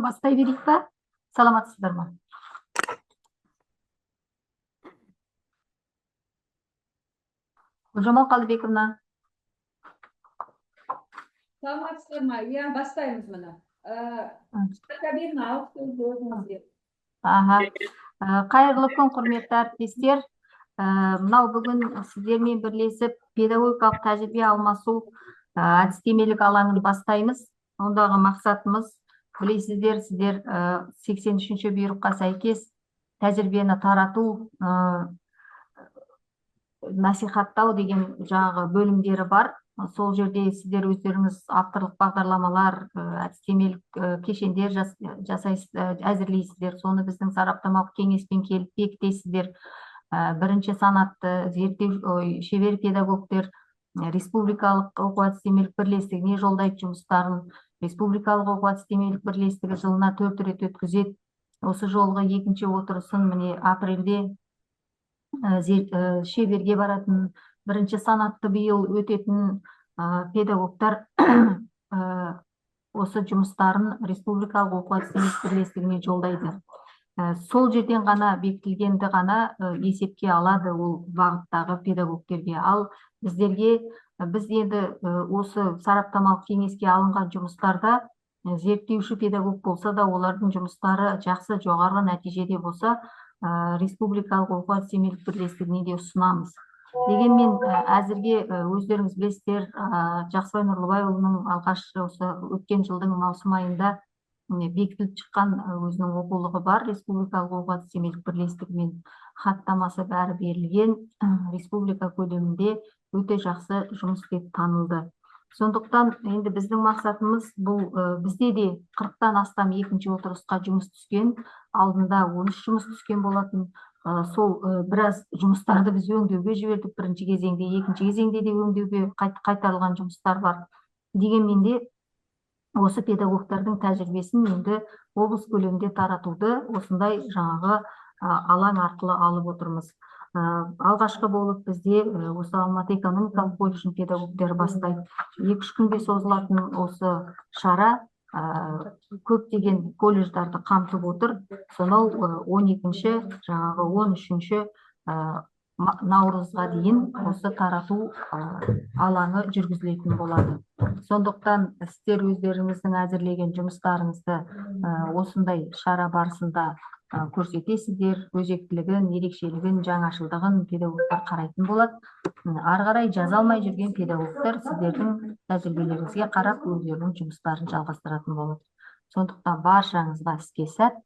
бастай берейік па? Саламатсыздар ма? Гүлжамал Қалдыбековна. Саламатсыздар ма? Иә, бастаймыз мына. Кабина алып өзіңізге. Қайырлы күн, құрметті әріптестер. Мынау бүгін сіздермен бірлесіп педагогикалық тәжірибе алмасу әдістемелік алаңын бастаймыз. Ондағы мақсатымыз, білесіздер, сіздер 83-ші бұйрыққа сәйкес тәжірибені тарату, насихаттау деген жаңағы бөлімдері бар. Сол жерде сіздер өздеріңіз авторлық бағдарламалар, әдістемелік кешендер әзірлейсіздер. Соны біздің сараптамалық кеңеспен келіп бекітесіздер. Бірінші санатты зерттеу шебер педагогтер республикалық оқу-әдістемелік бірлестігіне жолдайды жұмыстарын. Республикалық оқу-әдістемелік бірлестігі жылына 4 рет өткізеді. Осы жолғы екінші отырысын міне апрельде шеберге баратын, бірінші санатты биыл өтетін педагогтар осы жұмыстарын республикалық оқу-әдістемелік бірлестігіне жолдайды. Сол жерден ғана бекітілгенді ғана есепке алады ол бағыттағы педагогтерге. Ал біз енді осы сараптамалық кеңеске алынған жұмыстарда зерттеуші педагог болса да, олардың жұмыстары жақсы, жоғары нәтижеде болса, республикалық оқу-әдістемелік бірлестігіне де ұсынамыз. Дегенмен әзірге өздеріңіз білесіздер, Жақсыбай Нұрлыбайұлының алғаш осы өткен жылдың маусым айында бекітіліп шыққан өзінің оқулығы бар. Республикалық оқу-әдістемелік бірлестігімен хаттамасы бәрі берілген, республика көлемінде өте жақсы жұмыс деп танылды. Сондықтан енді біздің мақсатымыз бұл, бізде де 40-тан астам екінші отырысқа жұмыс түскен, алдында 13 жұмыс түскен болатын. Сол біраз жұмыстарды біз өңдеуге жібердік. Бірінші кезеңде, екінші кезеңде де өңдеуге қайтарылған жұмыстар бар. Дегенмен де осы педагогтардың тәжірибесін енді облыс көлемінде таратуды осындай жаңағы алаң арқылы алып отырмыз. Алғашқы болып бізде осы Алматы экономикалық колледжінің педагогтері бастайды. 2-3 күнге созылатын осы шара көптеген колледждарды қамтып отыр. Сонау 12-ші, жаңағы 13-ші наурызға дейін осы тарату алаңы жүргізілетін болады. Сондықтан сіздер өздеріңіздің әзірлеген жұмыстарыңызды осындай шара барысында көрсетесіздер. Өзектілігін, ерекшелігін, жаңашылдығын педагогтар қарайтын болады. Ары қарай жаза алмай жүрген педагогтар сіздердің тәжірибелеріңізге қарап өздерінің жұмыстарын жалғастыратын болады. Сондықтан баршаңызға іске сәт,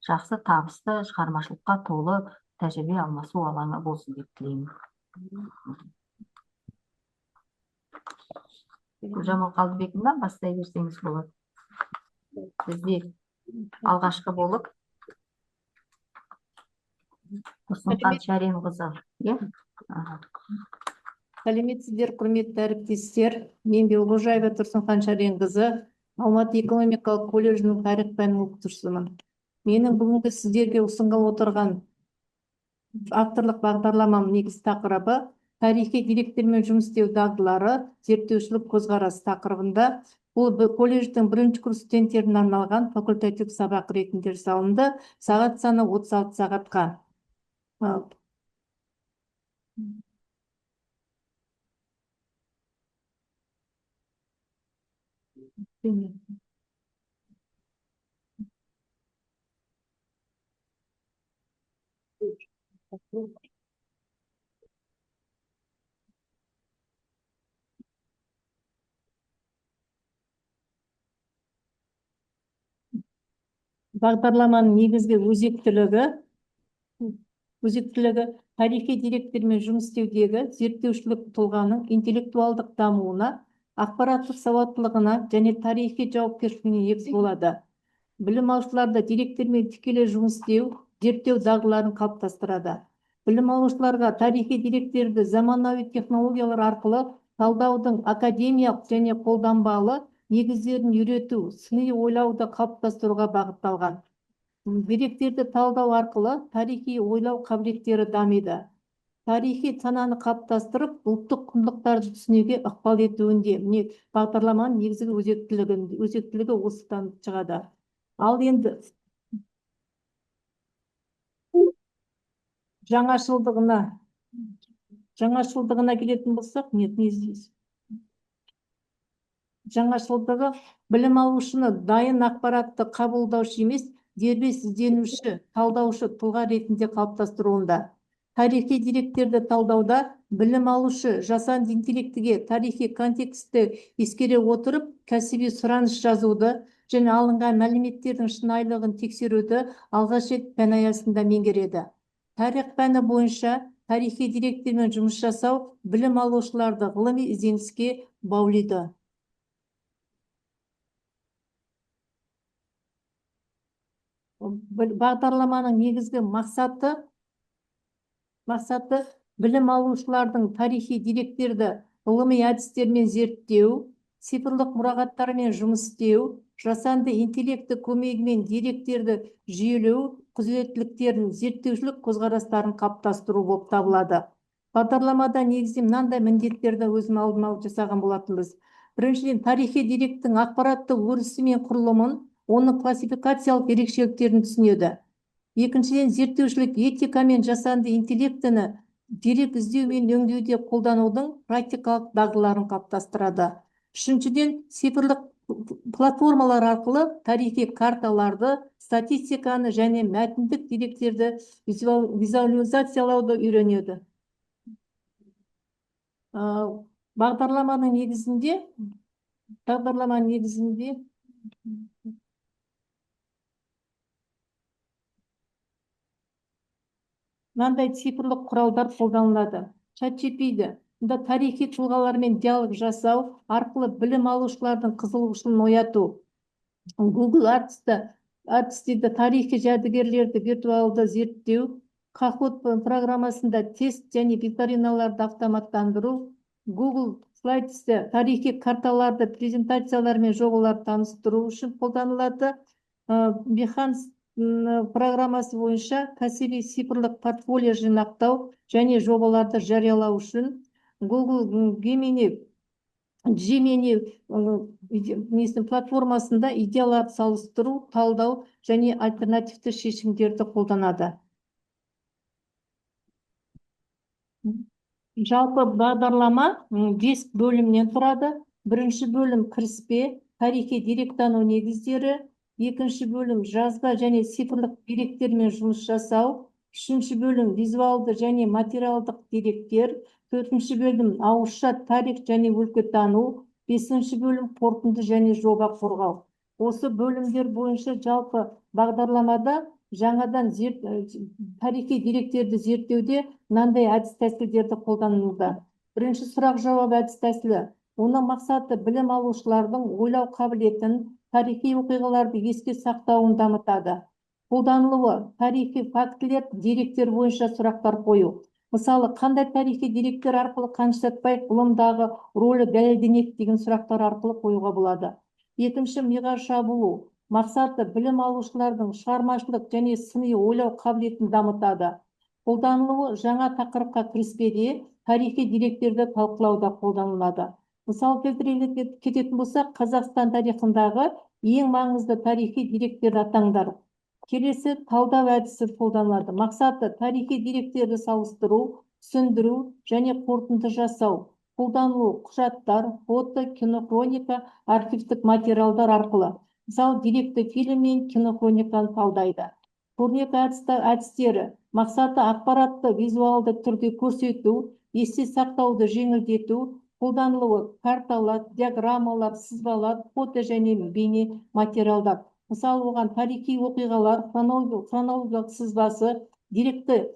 жақсы, табысты, шығармашылыққа толы тәжірибе алмасу алаңы болсын деп тілеймін. Гүлжамал Қалдыбековна, бастай берсеңіз болады. Бізде алғашқы болып Тұрсынхан Шәренқызы. Сәлеметсіздер, құрметті әріптестер. Мен Белғожаева Тұрсынхан Шәренқызы, Алматы экономикалық колледжінің тарих пәні оқытушысымын. Менің бүгінгі сіздерге ұсынғалы отырған авторлық бағдарламам негізгі тақырыбы тарихи деректермен жұмыс істеу дағдылары, зерттеушілік көзқарас тақырыбында. Бұл колледждің бірінші курс студенттеріне арналған факультатив сабақ ретінде жасалынды. Сағат саны 36 сағатқа. Бағдарламаның негізгі өзектілігі тарихи деректермен жұмыс істеудегі зерттеушілік тұлғаның интеллектуалдық дамуына, ақпараттық сауаттылығына және тарихи жауапкершілігіне негіз болады. Білім алушыларда деректермен тікелей жұмыс істеу, зерттеу дағдыларын қалыптастырады. Білім алушыларға тарихи деректерді заманауи технологиялар арқылы талдаудың академиялық және қолданбалы негіздерін үйрету, сыни ойлауды қалыптастыруға бағытталған. Деректерді талдау арқылы тарихи ойлау қабілеттері дамиды. Тарихи сананы қалыптастырып, ұлттық құндылықтарды түсінуге ықпал етуінде бағдарламаның негізгі өзектілігі осыдан шығады. Ал енді жаңашылдығына келетін болсақ, не здесь? Жаңашылдығы білім алушыны дайын ақпаратты қабылдаушы емес, дербес ізденуші, талдаушы тұлға ретінде қалыптастыруында. Тарихи деректерді талдауда білім алушы жасанды интеллектіге тарихи контекстті ескере отырып, кәсіби сұраныс жазуды және алынған мәліметтердің шынайылығын тексеруді алғаш рет пән аясында меңгереді. Тарих пәні бойынша тарихи деректермен жұмыс жасау білім алушыларды ғылыми ізденіске баулиды. Бағдарламаның негізгі мақсаты білім алушылардың тарихи деректерді ғылыми әдістермен зерттеу, цифрлық мұрағаттармен жұмыс істеу, жасанды интеллекті көмегімен деректерді жүйелеу, құзыреттіліктерін, зерттеушілік көзқарастарын қалыптастыру болып табылады. Бағдарламада негізінен мынандай міндеттерді өзім алдыма жасаған болатынбыз. Біріншіден, тарихи деректің ақпаратты өрісі мен құрылымын, оның классификациялық ерекшеліктерін түсінеді. Екіншіден, зерттеушілік этика мен жасанды интеллектіні дерек іздеу мен өңдеуде қолданудың практикалық дағдыларын қалыптастырады. Үшіншіден, цифрлық платформалар арқылы тарихи карталарды, статистиканы және мәтіндік деректерді визуализациялауды үйренеді. Бағдарламаның негізінде мынандай цифрлық құралдар қолданылады. ChatGPT мұнда тарихи тұлғалармен диалог жасау арқылы білім алушылардың қызығушылығын ояту. Google Arts'та тарихи жәдігерлерді виртуалды зерттеу, Kahoot программасында тест және викториналарды автоматтандыру, Google Slides'те тарихи карталарды, презентациялар мен жобаларды таныстыру үшін қолданылады. Behance программасы бойынша кәсіби цифрлық портфолио жинақтау және жобаларды жариялау үшін, Google Gemini платформасында идеяларды салыстыру, талдау және альтернативті шешімдерді қолданады. Жалпы бағдарлама 5 бөлімнен тұрады. Бірінші бөлім кіріспе, тарихи деректану негіздері, екінші бөлім жазба және цифрлық деректермен жұмыс жасау, үшінші бөлім визуалды және материалдық деректер, төртінші бөлім ауызша тарих және өлкетану, бесінші бөлім қорытынды және жоба қорғау. Осы бөлімдер бойынша жалпы бағдарламада жаңадан тарихи деректерді зерттеуде мынандай әдіс тәсілдерді қолданылуда. Бірінші сұрақ-жауап әдіс тәсілі. Оның мақсаты білім алушылардың ойлау қабілетін, тарихи оқиғаларды еске сақтауын дамытады. Қолданылуы тарихи фактілер, деректер бойынша сұрақтар қою. Мысалы, қандай тарихи деректер арқылы Қаныш Сәтпаев ғылымдағы рөлі дәлелденеді деген сұрақтар арқылы қоюға болады. Екінші, миға шабуылу. Мақсаты білім алушылардың шығармашылық және сыни ойлау қабілетін дамытады. Қолданылуы жаңа тақырыпқа кіріспеде тарихи деректерді талқылауда қолданылады. Мысалы, келтіре кететін болсақ, Қазақстан тарихындағы ең маңызды тарихи деректерді атаңдар. Келесі талдау әдісі қолданылады. Мақсаты тарихи деректерді салыстыру, түсіндіру және қорытынды жасау. Қолданылу құжаттар, фото, кинохроника, архивтік материалдар арқылы. Мысалы, деректі фильм мен кинохрониканы талдайды. Көрнекі әдістері. Мақсаты ақпаратты визуалды түрде көрсету, есте сақтауды жеңілдету. Қолданылуы карталар, диаграммалар, сызбалар, фото және бейне материалдар. Мысалы, оған тарихи оқиғалар, хронологиялық сызбасы, деректі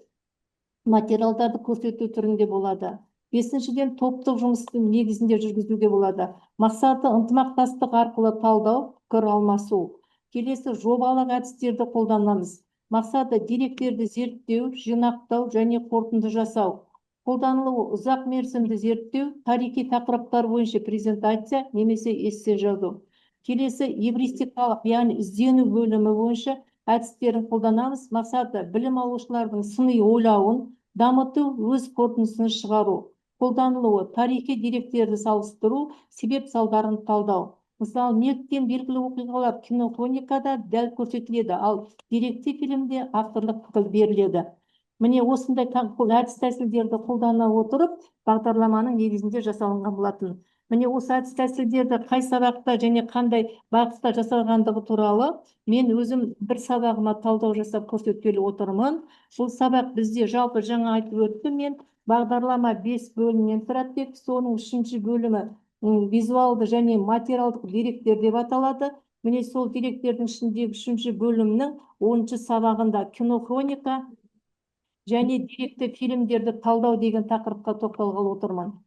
материалдарды көрсету түрінде болады. Бесіншіден, топтық жұмыстың негізінде жүргізуге болады. Мақсаты ынтымақтастық арқылы талдау, пікір алмасу. Келесі, жобалық әдістерді қолданамыз. Мақсаты деректерді зерттеу, жинақтау және қорытынды жасау. Қолданылуы ұзақ мерзімді зерттеу, тарихи тақырыптар бойынша презентация немесе эссе жазу. Келесі, эвристикалық, яғни іздену бөлімі бойынша әдістерін қолданамыз. Мақсаты білім алушылардың сыни ойлауын дамыту, өз қорытындысын шығару. Қолданылуы тарихи деректерді салыстыру, себеп салдарын талдау. Мысалы, неліктен белгілі оқиғалар кинохроникада дәл көрсетіледі, ал деректі фильмде авторлық пікір беріледі. Міне осындай әдіс тәсілдерді қолдана отырып, бағдарламаның негізінде жасалынған болатын. Міне осы әдіс тәсілдерді қай сабақта және қандай бағытта жасалғандығы туралы мен өзім бір сабағыма талдау жасап көрсеткелі отырмын. Бұл сабақ бізде жалпы жаңа айтып өттім мен, бағдарлама 5 бөлімнен тұрады деп, соның 3-ші бөлімі визуалды және материалдық деректер деп аталады. Міне сол деректердің ішіндегі 3-ші бөлімнің 10-ші сабағында кинохроника және деректі фильмдерді талдау деген тақырыпқа тоқталғалы отырмын.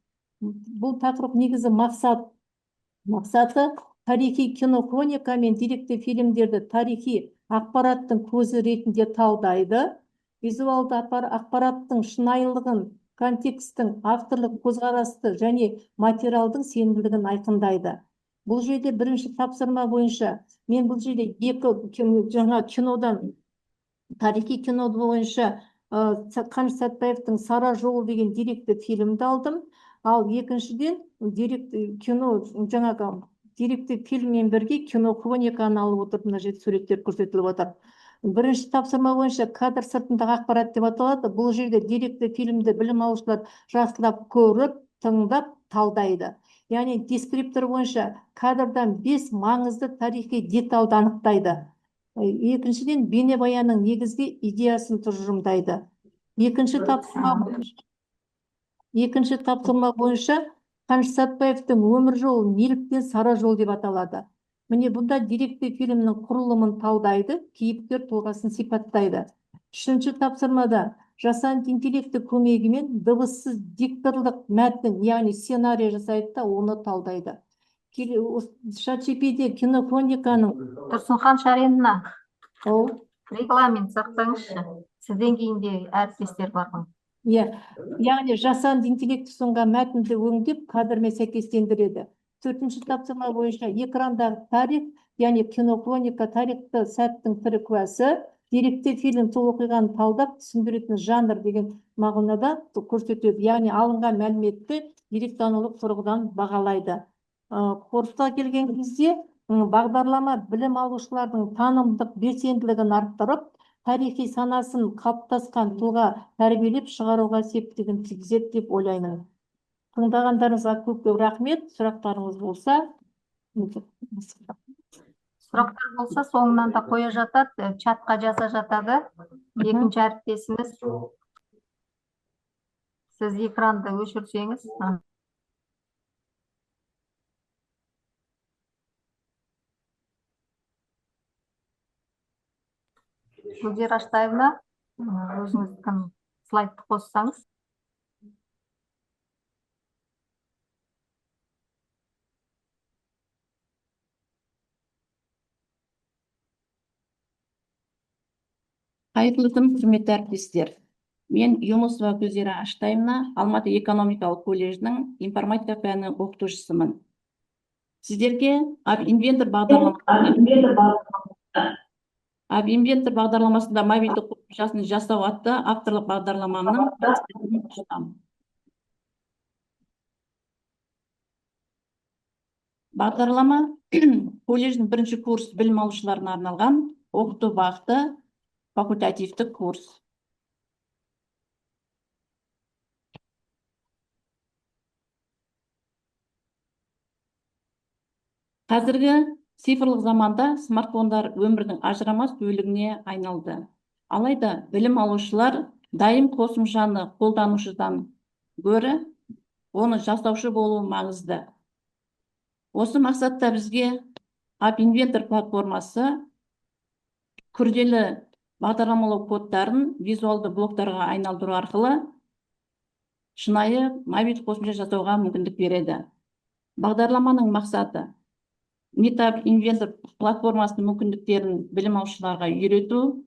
Бұл тақырып негізі мақсаты тарихи кинохроника мен деректі фильмдерді тарихи ақпараттың көзі ретінде талдайды. Визуалды ақпараттың шынайылығын, контекстің, авторлық көзқарасты және материалдың сенімділігін айқындайды. Бұл жерде бірінші тапсырма бойынша мен бұл жерде жаңа кинодан, тарихи кино бойынша Қаныш Сәтбаевтың Сара жолы деген деректі фильмді алдым. Ал екіншіден деректі фильммен бірге кинохрониканы алып отырып, мына жерде суреттер көрсетіліп отыр. Бірінші тапсырма бойынша кадр сыртындағы ақпарат деп аталады. Бұл жерде деректі фильмді білім алушылар жақсылап көріп, тыңдап, талдайды. Яғни дескриптор бойынша кадрдан 5 маңызды тарихи детальды анықтайды. Екіншіден бейнебаянның негізгі идеясын тұжырымдайды. Екінші тапсырма бойынша Қаныш Сәтбаевтың өмір жолы неліктен Сара жол деп аталады. Міне бұнда деректі фильмнің құрылымын талдайды, кейіпкер тұлғасын сипаттайды. Үшінші тапсырмада жасанды интеллекті көмегімен дыбыссыз дикторлық мәтін, яғни сценарий жасайды да оны талдайды. ChatGPT кинохрониканың Тұрсынхан Шаринна, регламент сақтаңызшы. Сізден кейін де әріптестер бар ғой. Яғни жасанды интеллект ұсынған мәтінді өңдеп, кадрмен сәйкестендіреді. Төртінші тапсырма бойынша экрандағы тарих, яғни кинохроника тарихты сәттің тірі куәсі, деректі фильм сол оқиғаны талдап түсіндіретін жанр деген мағынада көрсетеді. Яғни алынған мәліметті деректанулық тұрғыдан бағалайды. Қорыта келген кезде бағдарлама білім алушылардың танымдық белсенділігін арттырып, тарихи санасын қалыптасқан тұлға тәрбиелеп шығаруға септігін тигізеді деп ойлаймын. Тыңдағандарыңызға көп рахмет. Сұрақтарыңыз болса, Сұрақтар болса, соңынан да қоя жатады, чатқа жаза жатады. Екінші әріптесіміз, сіз экранды өшірсеңіз. Гүлзира Аштаевна, өзіңіздің слайдты қоссаңыз. Қайырлы күн, құрметті әріптестер. Мен Юнусова Гүлзира Аштаевна, Алматы экономикалық колледжінің информатика пәні оқытушысымын. Сіздерге Ап-инвентор бағдарламасында мобильдік қосымшасын жасау атты авторлық бағдарламамның бағдарлама колледждің бірінші курс білім алушыларына арналған оқыту бағыты факультативтік курс. Қазіргі цифрлық заманда смартфондар өмірдің ажырамас бөлігіне айналды. Алайда білім алушылар дайым қосымшаны қолданушыдан гөрі оны жасаушы болуы маңызды. Осы мақсатта бізге Ап-инвентор платформасы күрделі бағдарламалау кодтарын визуалды блоктарға айналдыру арқылы шынайы мобильдік қосымша жасауға мүмкіндік береді. Бағдарламаның мақсаты Ап-инвентор платформасының мүмкіндіктерін білім алушыларға үйрету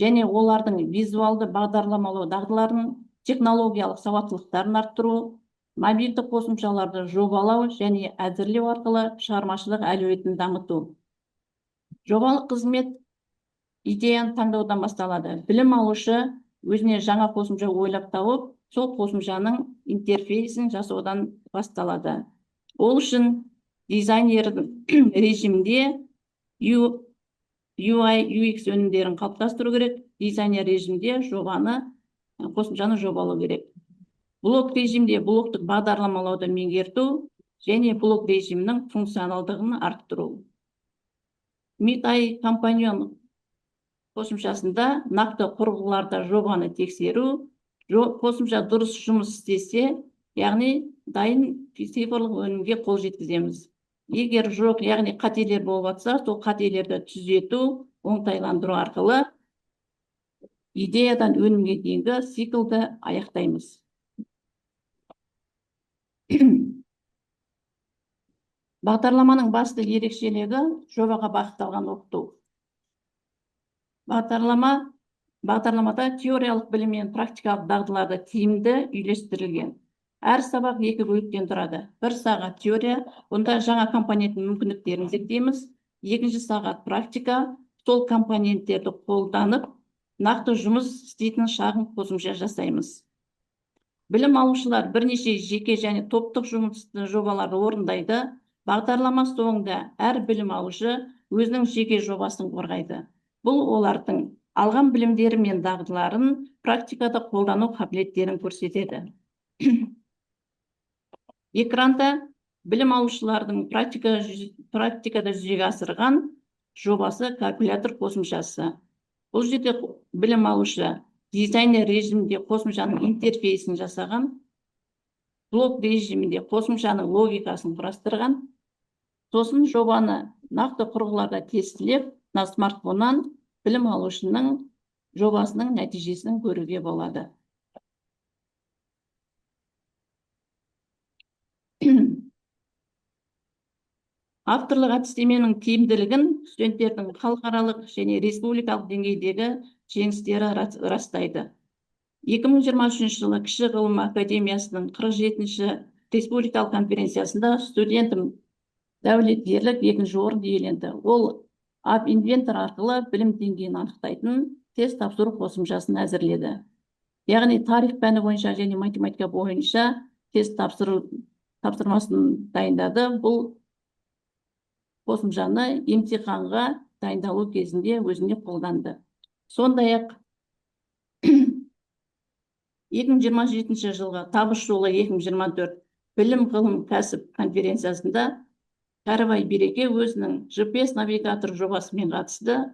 және олардың визуалды бағдарламалау дағдыларын, технологиялық сауаттылықтарын арттыру, мобильдік қосымшаларды жобалау және әзірлеу арқылы шығармашылық әлеуетін дамыту. Жобалық қызмет идеяны таңдаудан басталады. Білім алушы өзіне жаңа қосымша ойлап тауып, сол қосымшаның интерфейсін жасаудан басталады. Ол үшін дизайнер режимде UI, UX өнімдерін қалыптастыру керек, дизайнер режимде қосымшаны жобалау керек. Блок режимде блоктық бағдарламалауды меңгерту және блок режимнің функционалдығын арттыру. Митай компаньон қосымшасында нақты құрылғыларда жобаны тексеру, қосымша дұрыс жұмыс істесе, яғни дайын цифрлық өнімге қол жеткіземіз. Егер жоқ, яғни қателер болып жатса, сол қателерді түзету, оңтайландыру арқылы идеядан өнімге дейінгі циклді аяқтаймыз. Бағдарламаның басты ерекшелігі жобаға бағытталған оқыту. Бағдарламада теориялық білім мен практикалық дағдыларды тиімді үйлестірілген. Әр сабақ 2 бөліктен тұрады. 1 сағат теория, онда жаңа компоненттің мүмкіндіктерін зерттейміз. 2 сағат практика, сол компоненттерді қолданып, нақты жұмыс істейтін шағын қосымша жасаймыз. Білім алушылар бірнеше жеке және топтық жұмысты жобаларды орындайды. Бағдарлама соңында әр білім алушы өзінің жеке жобасын қорғайды. Бұл олардың алған білімдері мен дағдыларын практикада қолдану қабілеттерін көрсетеді. Экранда білім алушылардың практикада жүзеге асырған жобасы калькулятор қосымшасы. Бұл жерде білім алушы дизайнер режимде қосымшаның интерфейсін жасаған, блок режимінде қосымшаның логикасын құрастырған, сосын жобаны нақты құрылғыларда тестілеп, смартфоннан білім алушының жобасының нәтижесін көруге болады. Авторлық әдістеменің тиімділігін студенттердің халықаралық және республикалық деңгейдегі жеңістері растайды. 2023 жылы Кіші ғылым академиясының 47-ші республикалық конференциясында студентім дәулеткерлік 2-ші орын иеленді. Ол App Inventor арқылы білім деңгейін анықтайтын тест тапсыру қосымшасын әзірледі. Яғни тарих пәні бойынша және математика бойынша тест тапсырмасын дайындады. Бұл қосымшаны емтиханға дайындалу кезінде өзіне қолданды. Сондай-ақ 2027 жылғы табыс жолы 2024 білім ғылым кәсіп конференциясында Кәрібай Береке өзінің GPS навигатор жобасымен қатысты.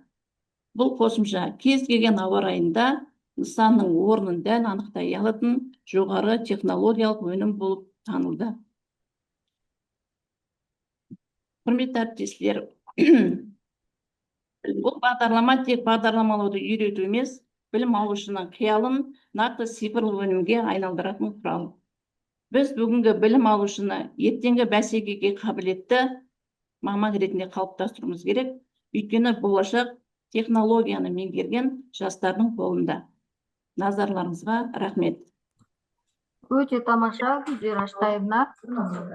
Бұл қосымша кез келген ауа райында нысанның орнын дәл анықтай алатын жоғары технологиялық өнім болып танылды. Құрметті әріптестер, бұл бағдарлама тек бағдарламалауды үйрету емес, білім алушының қиялын нақты цифрлық өнімге айналдыратын құрал. Біз бүгінгі білім алушыны ертеңгі бәсекеге қабілетті маман ретінде қалыптастыруымыз керек, өйткені болашақ технологияны меңгерген жастардың қолында. Назарларыңызға рахмет. Өте тамаша, Гүлзира Аштаевна.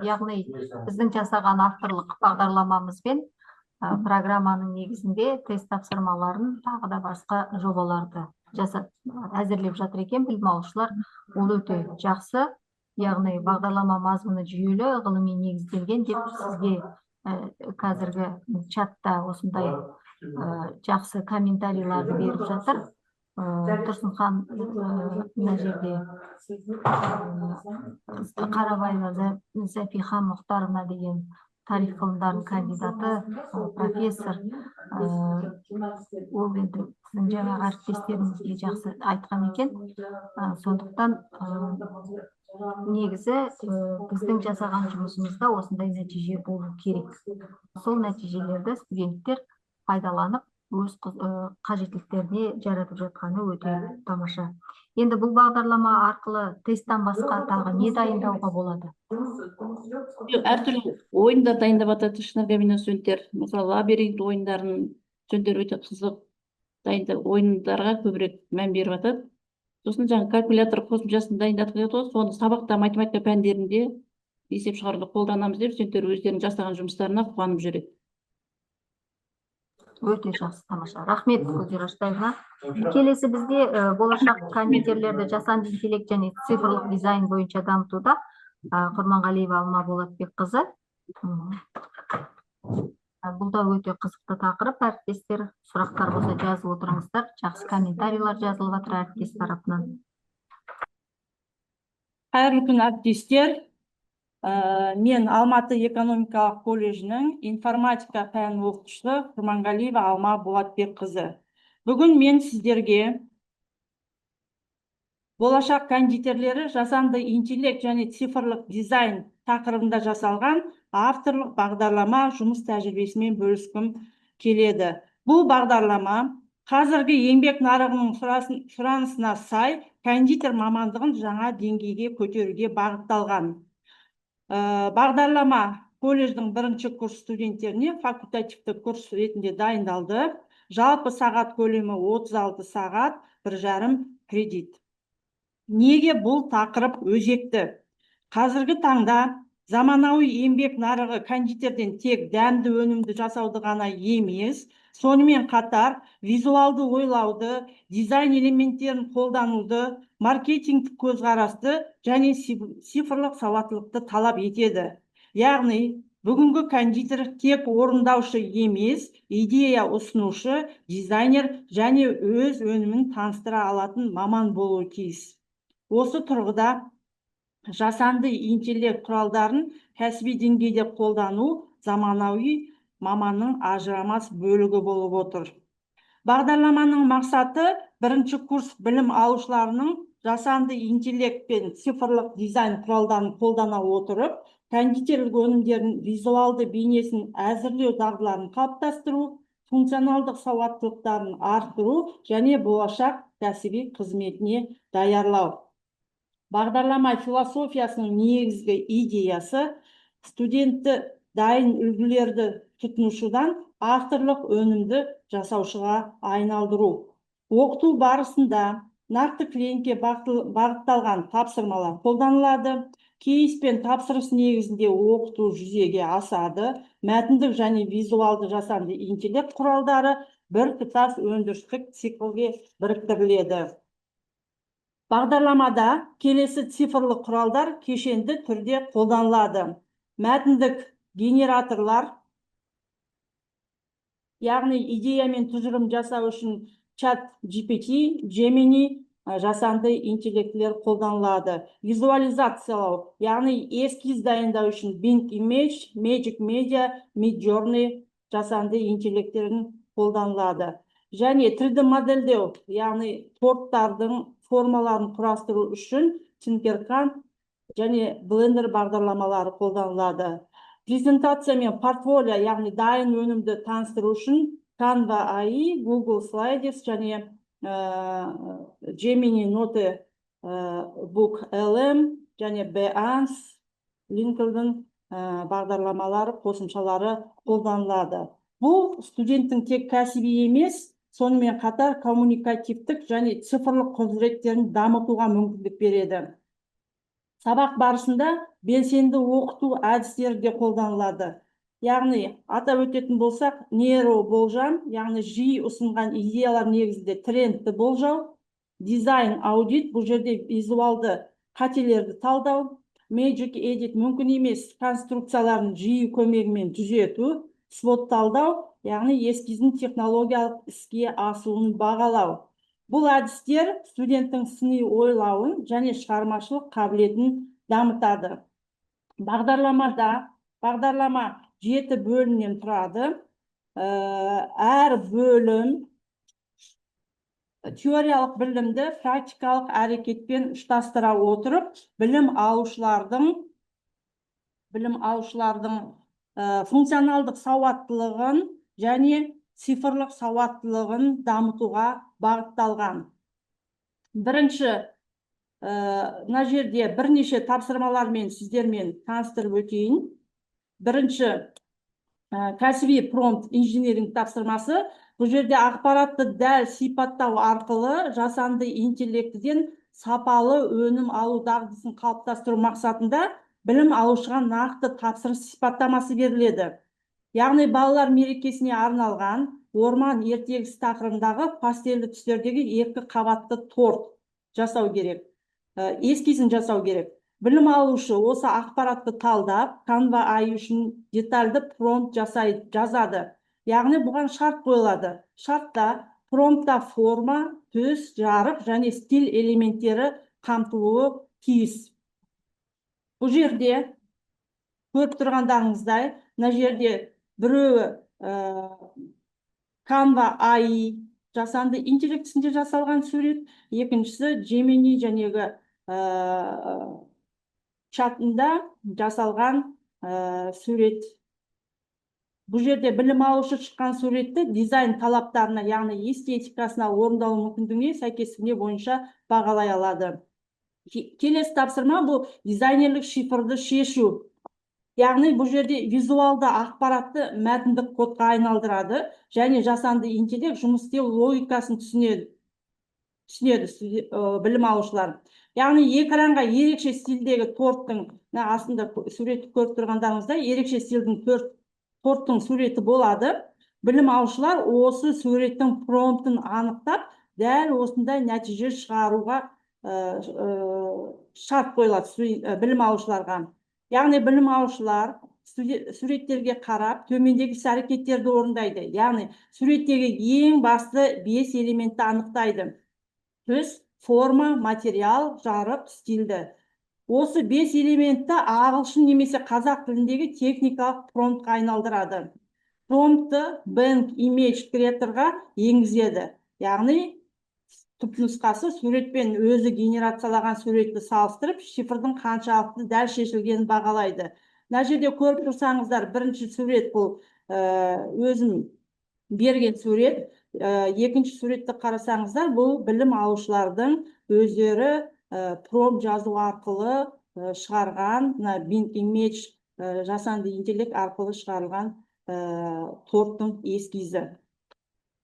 Яғни біздің жасаған авторлық бағдарламамызбен программаның негізінде тест тапсырмаларын тағы да басқа жобаларды әзірлеп жатыр екен білім алушылар. Ол өте жақсы. Яғни бағдарлама мазмұны жүйелі, ғылыми негізделген деп сізге қазіргі чатта осындай жақсы комментарийларды беріп жатыр. Тұрсынхан мына жерде Қарабаева Зәпиха Мұхтаровна деген тарих ғылымдарының кандидаты, профессор. Ол енді сіздің жаңағы әріптестеріңізге жақсы айтқан екен. Сондықтан негізі біздің жасаған жұмысымызда осындай нәтиже болу керек. Сол нәтижелерді студенттер пайдаланып, өз қажеттіліктеріне жаратып жатқаны өте тамаша. Енді бұл бағдарлама арқылы тесттен басқа тағы не дайындауға болады? Әртүрлі ойындар дайындап жатады шынар кабина студенттер. Мысалы, лабиринт ойындарын студенттер өте қызық дайындап, ойындарға көбірек мән беріп жатады. Сосын жаңа калькулятор қосымшасын дайындатып жатыр, соны сабақта математика пәндерінде есеп шығаруды қолданамыз деп студенттер өздерінің жасаған жұмыстарына қуанып жүреді. Өте жақсы, тамаша. Рахмет, Гүлзира Аштаевна. Келесі бізде болашақ компьютерлерді жасанды интеллект және цифрлық дизайн бойынша дамытуда Құрманғалиева Алма Болатбекқызы Бул да өтө кызыктуу такырып, әріптестер. Сурактар болсо жазып отуруңуздар. Жакшы комментарийлер жазылып атыр әріптес тарапынан. Қайырлы күн, әріптестер. Мен Алматы экономикалық колледжінің информатика пән оқытушысы Құрманғалиева Алма Болатбекқызы. Бүгін мен сіздерге болашақ кондитерлері жасанды интеллект және цифрлық дизайн тақырыбында жасалған авторлық бағдарлама жұмыс тәжірибесімен бөліскім келеді. Бұл бағдарлама қазіргі еңбек нарығының сұранысына сай кондитер мамандығын жаңа деңгейге көтеруге бағытталған. Бағдарлама колледждің бірінші курс студенттеріне факультативті курс ретінде дайындалды. Жалпы сағат көлемі 36 сағат, 1,5 кредит. Неге бұл тақырып өзекті? Қазіргі таңда заманауи еңбек нарығы кондитерден тек дәмді өнімді жасауды ғана емес, сонымен қатар визуалды ойлауды, дизайн элементтерін қолдануды, маркетингтік көзқарасты және цифрлық сауаттылықты талап етеді. Яғни, бүгінгі кондитер тек орындаушы емес, идея ұсынушы, дизайнер және өз өнімін таныстыра алатын маман болуы тиіс. Осы тұрғыда жасанды интеллект құралдарын кәсіби деңгейде қолдану заманауи маманның ажырамас бөлігі болып отыр. Бағдарламаның мақсаты бірінші курс білім алушыларының жасанды интеллект пен цифрлық дизайн құралдарын қолдана отырып, кондитерлік өнімдердің визуалды бейнесін әзірлеу дағдыларын қалыптастыру, функционалдық сауаттылықтарын арттыру және болашақ кәсіби қызметіне даярлау. Бағдарлама философиясының негізгі идеясы студентті дайын үлгілерді тұтынушыдан авторлық өнімді жасаушыға айналдыру. Оқыту барысында нақты клиентке бағытталған тапсырмалар қолданылады. Кейс пен тапсырыс негізінде оқыту жүзеге асады. Мәтіндік және визуалды жасанды интеллект құралдары біртұтас өндірістік циклге біріктіріледі. Бағдарламада келесі цифрлық құралдар кешенді түрде қолданылады. Мәтіндік генераторлар, яғни идея мен тұжырым жасау үшін чат GPT, Gemini жасанды интеллектілер қолданылады. Визуализациялау, яғни эскиз дайындау үшін Bing Image, Magic Media, Midjourney жасанды интеллекттерін қолданылады. Және 3D модельдеу, яғни торттардың формаларын құрастыру үшін Tinkercad және Blender бағдарламалары қолданылады. Презентация мен портфолио, яғни дайын өнімді таныстыру үшін Canva AI, Google Slides және Gemini Notebook LM және Behance, LinkedIn бағдарламалары, қосымшалары қолданылады. Бұл студенттің тек кәсіби емес, сонымен қатар коммуникативтік және цифрлық құзыреттерін дамытуға мүмкіндік береді. Сабақ барысында белсенді оқыту әдістері де қолданылады. Яғни, атап өтетін болсақ, нейроболжам, яғни жиі ұсынған идеялар негізінде трендті болжау, дизайн аудит, бұл жерде визуалды қателерді талдау, Magic Edit мүмкін емес конструкцияларын жиі көмегімен түзету, свод талдау, яғни эскиздің технологиялық іске асуын бағалау. Бұл әдістер студенттің сыни ойлауын және шығармашылық қабілетін дамытады. Бағдарлама 7 бөлімнен тұрады. Әр бөлім теориялық білімді практикалық әрекетпен ұштастыра отырып, білім алушылардың функционалдық сауаттылығын және цифрлық сауаттылығын дамытуға бағытталған. Бірінші, мына жерде бірнеше тапсырмалармен сіздермен таныстырып өтейін. Бірінші, кәсіби промпт инжиниринг тапсырмасы. Бұл жерде ақпаратты дәл сипаттау арқылы жасанды интеллектіден сапалы өнім алу дағдысын қалыптастыру мақсатында білім алушыға нақты тапсырыс сипаттамасы беріледі. Яғни балалар мерекесіне арналған орман ертегісі тақырыбындағы пастельді түстердегі 2 қабатты торт жасау керек. Эскизін жасау керек. Білім алушы осы ақпаратты талдап, Canva AI үшін детальды промпт жазады. Яғни бұған шарт қойылады. Шартта промптта форма, түс, жарық және стиль элементтері қамтылуы тиіс. Бұл жерде көріп тұрғандарыңыздай, мына жерде біреуі Canva AI жасанды интеллектісінде жасалған сурет, екіншісі Gemini жәнегі чатында жасалған сурет. Бұл жерде білім алушы шыққан суретті дизайн талаптарына, яғни эстетикасына орындалу мүмкіндігіне сәйкестігіне бойынша бағалай алады. Келесі тапсырма бұл дизайнерлік шифрды шешу. Яғни бұл жерде визуалды ақпаратты мәтіндік кодқа айналдырады және жасанды интеллект жұмыс істеу логикасын түсінеді білім алушылар. Яғни экранға ерекше стильдегі торттың, астында суретті көріп тұрғандарыңызда, ерекше стильдің торттың суреті болады. Білім алушылар осы суреттің промптын анықтап, дәл осындай нәтиже шығаруға шарт қойылады білім алушыларға. Яғни білім алушылар суреттерге қарап, төмендегі әрекеттерді орындайды. Яғни суреттегі ең басты 5 элементті анықтайды. Түс, форма, материал, жарық, стильді. Осы 5 элементті ағылшын немесе қазақ тіліндегі техникалық промптқа айналдырады. Промптты Bing Image Creatorға енгізеді. Яғни түпнұсқасы суретпен өзі генерациялаған суретті салыстырып, шифрдың қаншалықты дәл шешілгенін бағалайды. Мына жерде көріп тұрсаңыздар, бірінші сурет бұл өзім берген сурет, екінші суретті қарасаңыздар, бұл білім алушылардың өздері промпт жазу арқылы шығарған, Bing Image жасанды интеллект арқылы шығарылған торттың эскизі.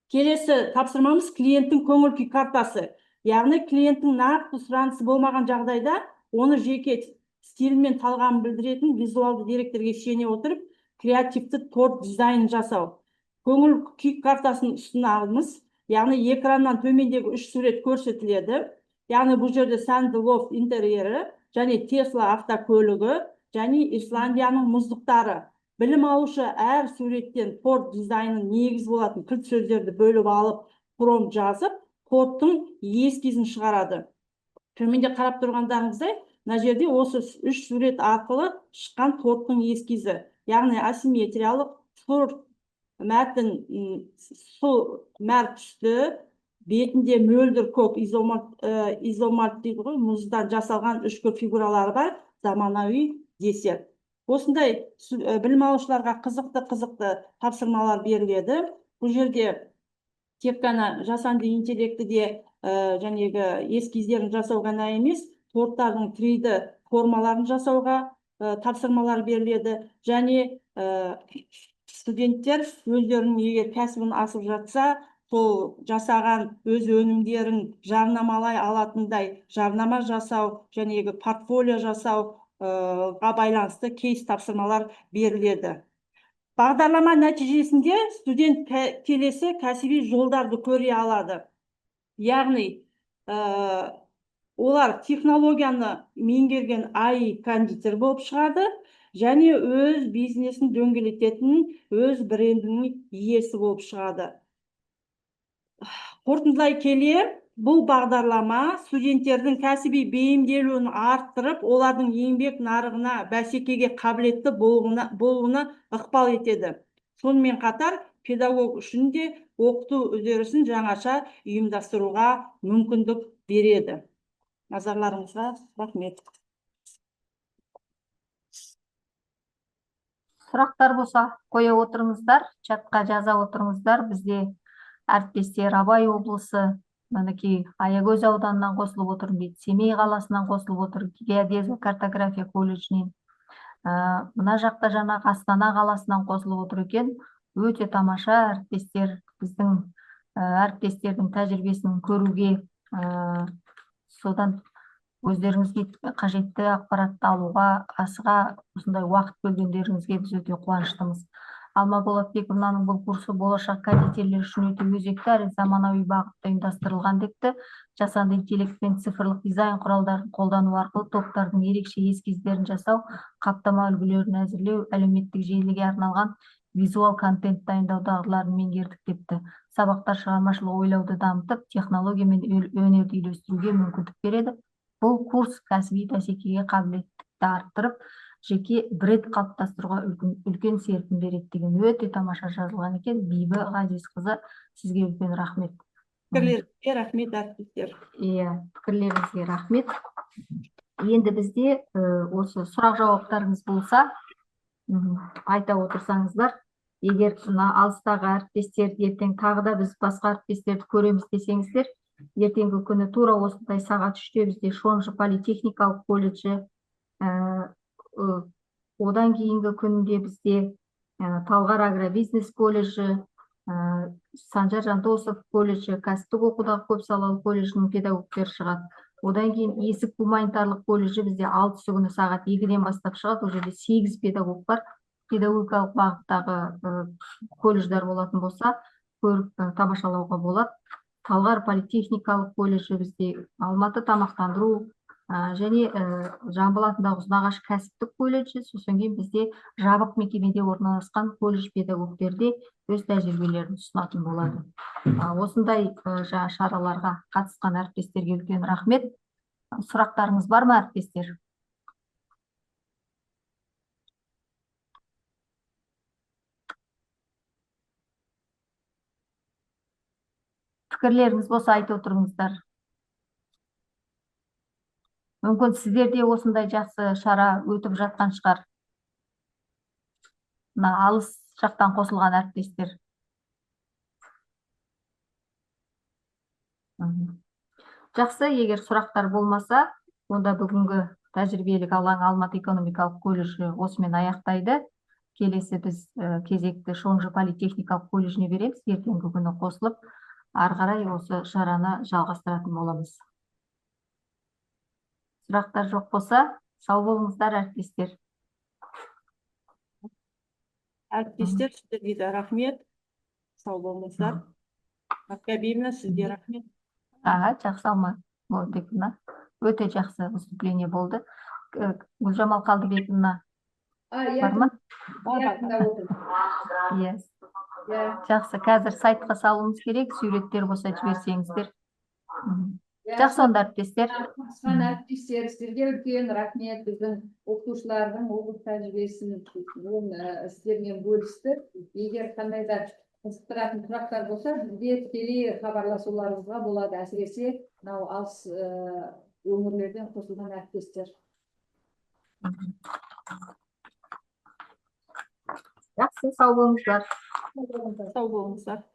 Келесі тапсырмамыз клиенттің көңіл-күй картасы. Яғни клиенттің нақты сұранысы болмаған жағдайда, оны жеке стилмен талғамын білдіретін визуалды деректерге сүйене отырып, креативті торт дизайнын жасау. Көңіл-күй картасын үстіне алыңыз. Яғни экраннан төмендегі 3 сурет көрсетіледі. Яғни бұл жерде Sandy Loft интерьері, және Tesla автокөлігі, және Исландияның мұздықтары. Білім алушы әр суреттен торт дизайнын негіз болатын кілт сөздерді бөліп алып, промпт жазып, торттың эскизін шығарады. Төменде қарап тұрғандарыңыздай, мына жерде осы 3 сурет арқылы шыққан торттың эскизі. Яғни асимметриялық, сұр мәтін, мәр түсті, бетінде мөлдір көк изоморф дейді ғой, мұздан жасалған үшкір фигуралары бар заманауи десерт. Осындай білім алушыларға қызықты тапсырмалар беріледі. Бұл жерде тек қана жасанды интеллекті де жәнегі эскиздерін жасау ғана емес, торттардың 3D формаларын жасауға тапсырмалар беріледі. Және студенттер өздерінің егер кәсібін асып жатса, сол жасаған өз өнімдерін жарнамалай алатындай жарнама жасау, жәнегі портфолио жасау байланысты кейс тапсырмалар беріледі. Бағдарлама нәтижесінде студент келесі кәсіби жолдарды көре алады. Яғни, олар технологияны меңгерген AI кондитер болып шығады, және өз бизнесін дөңгелететін өз брендінің иесі болып шығады. Қорытындылай келе, бұл бағдарлама студенттердің кәсіби бейімделуін арттырып, олардың еңбек нарығына бәсекеге қабілетті болуына ықпал етеді. Сонымен қатар, педагог үшін де оқыту үдерісін жаңаша ұйымдастыруға мүмкіндік береді. Назарларыңызға рахмет. Сұрақтар болса, қоя отырыңыздар, чатқа жаза отырыңыздар. Бізде әріптестер Абай облысы, мінекей Аягөз ауданынан қосылып отыр, Семей қаласынан қосылып отыр, геодезия картография колледжінен. Мына жақта жаңағы Астана қаласынан қосылып отыр екен. Өте тамаша әріптестер, біздің әріптестердің тәжірибесін көруге, содан өздеріңізге қажетті ақпаратты алуға асыға осындай уақыт бөлгендеріңізге біз өте қуаныштымыз. Алма Болотбековнаның бұл курсы болашақ кәдетерлер үшін өте өзекті әрі заманауи бағытта ұйымдастырылған депті. Жасанды интеллект пен цифрлық дизайн құралдарын қолдану арқылы топтардың ерекше эскиздерін жасау, қаптама үлгілерін әзірлеу, әлеуметтік желіге арналған визуал контент дайындау дағдыларын меңгердік депті. Сабақтар шығармашылық ойлауды дамытып, технология мен өнерді үйлестіруге мүмкіндік береді. Бұл курс кәсіби бәсекеге қабілеттілікті арттырып, жеке бренд қалыптастыруға үлкен серпін береді деген өте тамаша жазылған екен. Бибі Ғазизқызы, сізге үлкен рахмет. Пікірлеріңізге рахмет әріптестер. Иә, пікірлеріңізге рахмет. Енді бізде осы сұрақ жауаптарыңыз болса, айта отырсаңыздар, егер алыстағы әріптестер ертең тағы да біз басқа әріптестерді көреміз десеңіздер, ертеңгі күні тура осындай сағат 3-те бізде Шонжы политехникалық колледжі, одан кейінгі күнде бізде Талғар агробизнес колледжі, Санжар Жандосов колледжі, кәсіптік оқудағы көпсалалы колледжінің педагогтері шығады. Одан кейін Есік гуманитарлық колледжі бізде 6-сы күні сағат 2-ден бастап шығады. Ол жерде 8 педагог бар. Педагогикалық бағыттағы колледждер болатын болса, көріп тамашалауға болады. Талғар политехникалық колледжі бізде, Алматы тамақтандыру және Жамбыл атындағы Ұзынағаш кәсіптік колледжі, сосын кейін бізде жабық мекемеде орналасқан колледж педагогтерде өз тәжірибелерін ұсынатын болады. Осындай шараларға қатысқан әріптестерге үлкен рахмет. Сұрақтарыңыз бар ма, әріптестер? Пікірлеріңіз болса айтып отырыңыздар. Мүмкін сіздерде осындай жақсы шара өтіп жатқан шығар. Алыс жақтан қосылған әріптестер. Жақсы, егер сұрақтар болмаса, онда бүгінгі тәжірибелік алаң Алматы экономикалық колледжі осымен аяқтайды. Келесі біз кезекті Шонжы политехникалық колледжіне береміз, ертеңгі күні қосылып, ары қарай осы шараны жалғастыратын боламыз. Сұрақтар жоқ болса, сау болыңыздар, әріптестер. Әріптестер, сіздерге де рахмет. Сау болыңыздар. Маккабиевна, сізге рахмет. Жақсы, Алма Болотбековна. Өте жақсы выступление болды. Гүлжамал Қалдыбековна бар ма? Жақсы, қазір сайтқа салуымыз керек, суреттер болса жіберсеңіздер. Жақсы, онда әріптестер. Қатысқан әріптестер, сіздерге үлкен рахмет. Біздің оқытушылардың облыс тәжірибесін сіздермен бөлісті. Егер қандай да қызықтыратын сұрақтар болса, бізге тікелей хабарласуларыңызға болады. Әсіресе мынау алыс өңірлерден қосылған әріптестер. Жақсы, сау болыңыздар. Сау болыңыздар.